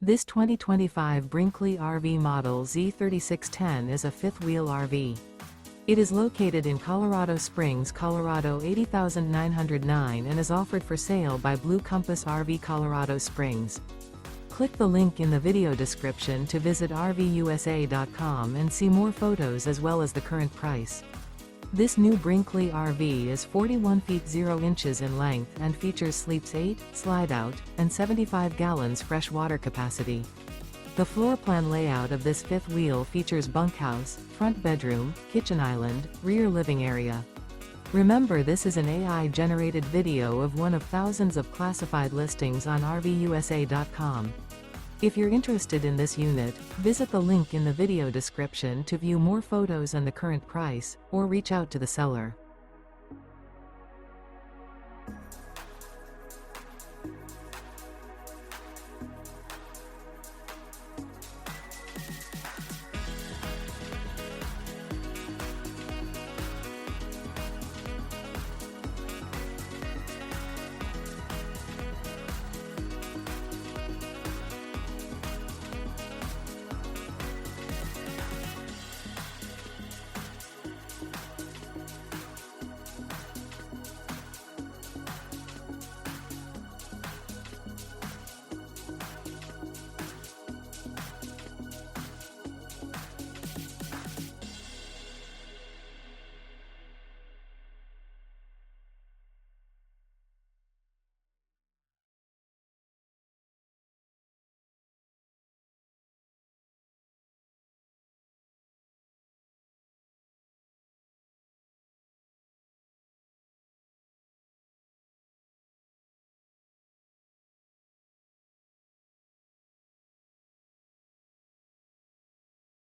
This 2025 Brinkley RV Model Z 3610 is a fifth-wheel RV. It is located in Colorado Springs, Colorado 80909 and is offered for sale by Blue Compass RV Colorado Springs. Click the link in the video description to visit RVUSA.com and see more photos as well as the current price. This new Brinkley RV is 41 feet 0 inches in length and features sleeps 8, slide-out, and 75 gallons fresh water capacity. The floor plan layout of this fifth wheel features bunkhouse, front bedroom, kitchen island, rear living area. Remember, this is an AI-generated video of one of thousands of classified listings on RVUSA.com. If you're interested in this unit, visit the link in the video description to view more photos and the current price, or reach out to the seller.